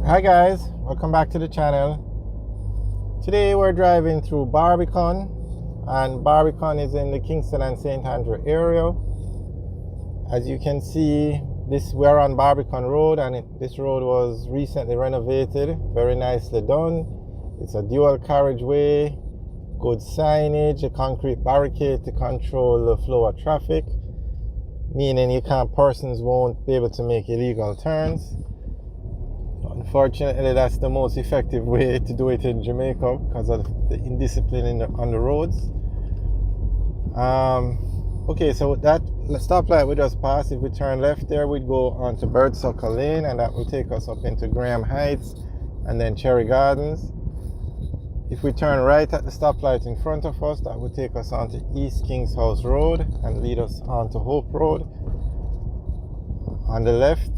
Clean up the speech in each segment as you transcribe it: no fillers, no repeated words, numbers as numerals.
Hi guys, welcome back to the channel. Today we're driving through Barbican, and Barbican is in the Kingston and St. Andrew area. As you can see, we're on Barbican Road, and this road was recently renovated, very nicely done. It's a dual carriageway, good signage, a concrete barricade to control the flow of traffic, meaning persons won't be able to make illegal turns. Unfortunately, that's the most effective way to do it in Jamaica because of the indiscipline on the roads. Okay, so that stoplight we just passed, if we turn left there, we'd go onto Birdsucker Lane, and that will take us up into Graham Heights and then Cherry Gardens. If we turn right at the stoplight in front of us, that would take us onto East Kings House Road and lead us onto Hope Road. On the left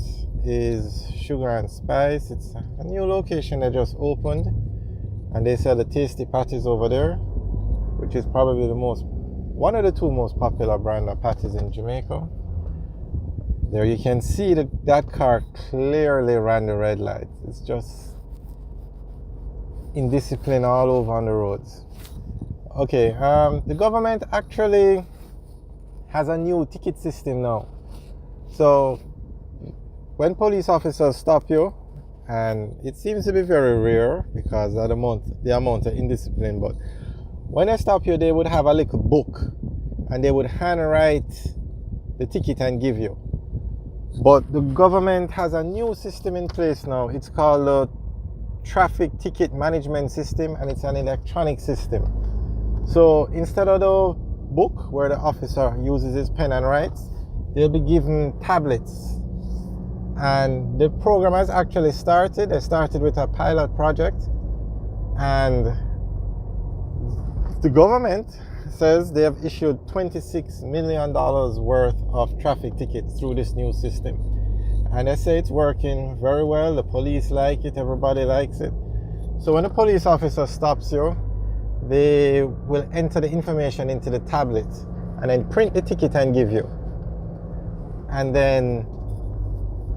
is Sugar and Spice. It's a new location that just opened, and they sell the tasty patties over there, which is probably one of the two most popular brand of patties in Jamaica. There you can see that car clearly ran the red light. It's just indiscipline all over on the roads. Okay, the government actually has a new ticket system now. So when police officers stop you, and it seems to be very rare because of the amount of indiscipline, but when they stop you, they would have a little book and they would handwrite the ticket and give you. But the government has a new system in place now. It's called the Traffic Ticket Management System, and it's an electronic system. So instead of the book where the officer uses his pen and writes, they'll be given tablets. And the program has actually started. They started with a pilot project, and the government says they have issued $26 million worth of traffic tickets through this new system. And they say it's working very well. The police like it, everybody likes it. So when a police officer stops you, they will enter the information into the tablet and then print the ticket and give you. And then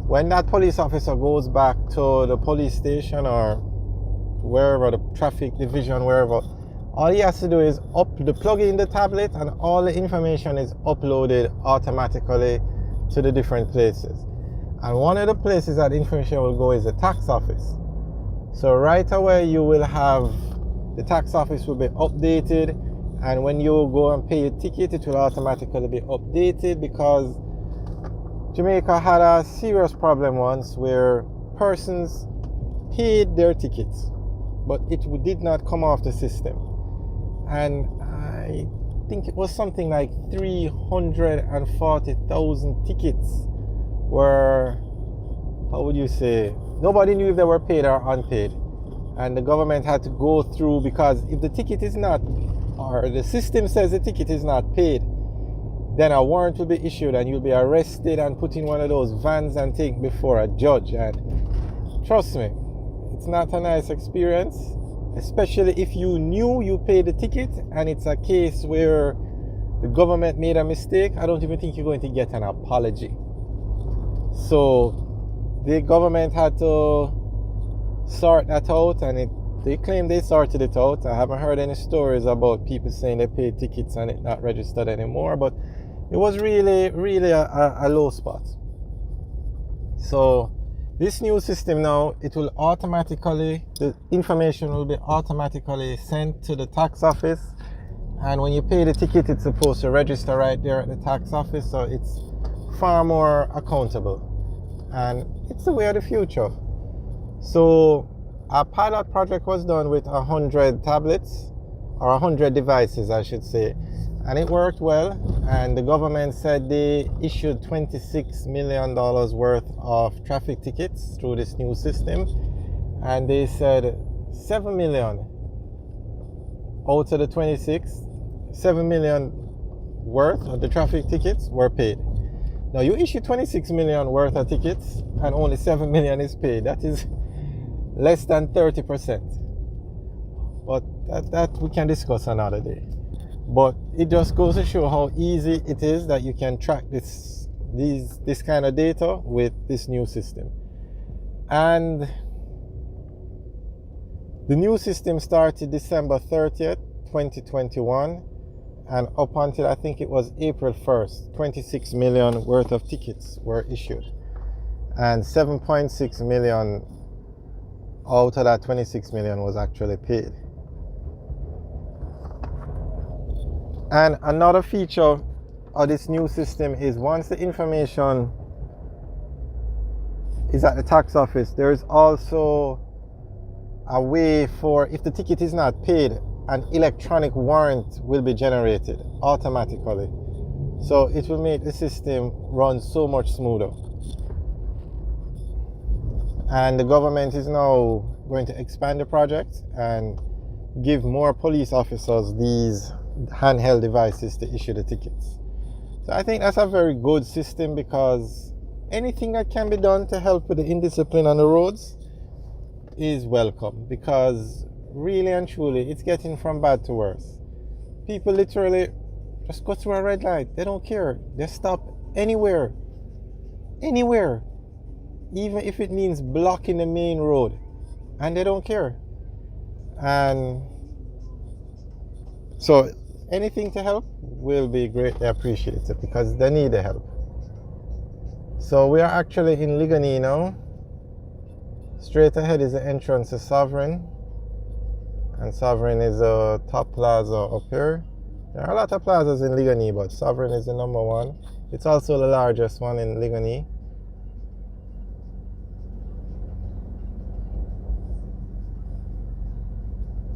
when that police officer goes back to the police station or wherever, the traffic division, wherever, all he has to do is plug in the tablet, and all the information is uploaded automatically to the different places. And one of the places that information will go is the tax office. So right away you will have, the tax office will be updated, and when you go and pay your ticket, it will automatically be updated, because Jamaica had a serious problem once where persons paid their tickets, but it did not come off the system. And I think it was something like 340,000 tickets were, how would you say, nobody knew if they were paid or unpaid. And the government had to go through, because if the ticket is not, or the system says the ticket is not paid, then a warrant will be issued and you'll be arrested and put in one of those vans and taken before a judge. And trust me, it's not a nice experience, especially if you knew you paid the ticket and it's a case where the government made a mistake. I don't even think you're going to get an apology. So the government had to sort that out, and they claim they sorted it out. I haven't heard any stories about people saying they paid tickets and it not registered anymore, but it was really a low spot. So this new system now, it will automatically, the information will be automatically sent to the tax office, and when you pay the ticket, it's supposed to register right there at the tax office. So it's far more accountable, and it's the way of the future. So our pilot project was done with 100 tablets, or 100 devices I should say, and it worked well. And the government said they issued $26 million worth of traffic tickets through this new system, and they said 7 million out of the 26, 7 million worth of the traffic tickets were paid. Now you issue 26 million worth of tickets and only 7 million is paid. That is less than 30%. But that we can discuss another day. But it just goes to show how easy it is that you can track this kind of data with this new system. And The new system started December 30th, 2021, and up until I think it was April 1st, 26 million worth of tickets were issued. And 7.6 million out of that 26 million was actually paid. And another feature of this new system is once the information is at the tax office, there is also a way for, if the ticket is not paid, an electronic warrant will be generated automatically. So it will make the system run so much smoother. And the government is now going to expand the project and give more police officers these handheld devices to issue the tickets. So I think that's a very good system, because anything that can be done to help with the indiscipline on the roads is welcome, because really and truly it's getting from bad to worse. People literally just go through a red light, they don't care, they stop anywhere, even if it means blocking the main road, and they don't care. And so anything to help will be greatly appreciated, because they need the help. So we are actually in Ligani now. Straight ahead is the entrance to Sovereign, and Sovereign is a top plaza up here. There are a lot of plazas in Ligani, but Sovereign is the number one. It's also the largest one in Ligani.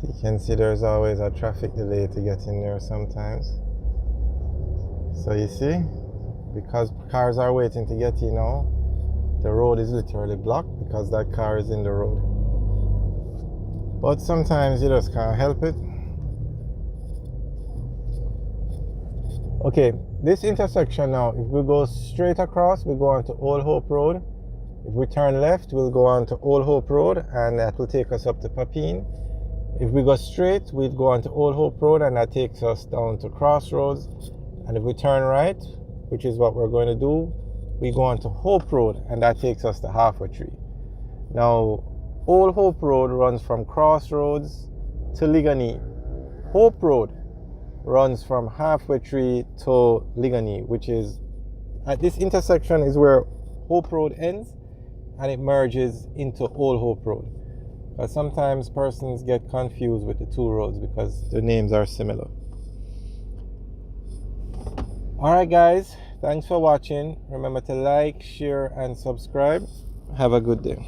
You can see there's always a traffic delay to get in there sometimes. So you see, because cars are waiting to get in now, the road is literally blocked because that car is in the road. But sometimes you just can't help it. Okay, this intersection now, if we go straight across, we go on to Old Hope Road. If we turn left, we'll go on to Old Hope Road, and that will take us up to Papine. If we go straight, we'd go on to Old Hope Road, and that takes us down to Crossroads. And if we turn right, which is what we're going to do, we go on to Hope Road, and that takes us to Halfway Tree. Now, Old Hope Road runs from Crossroads to Ligani. Hope Road runs from Halfway Tree to Ligani, which is, at this intersection is where Hope Road ends, and it merges into Old Hope Road. But sometimes persons get confused with the two roads because the names are similar. Alright guys, thanks for watching. Remember to like, share and subscribe. Have a good day.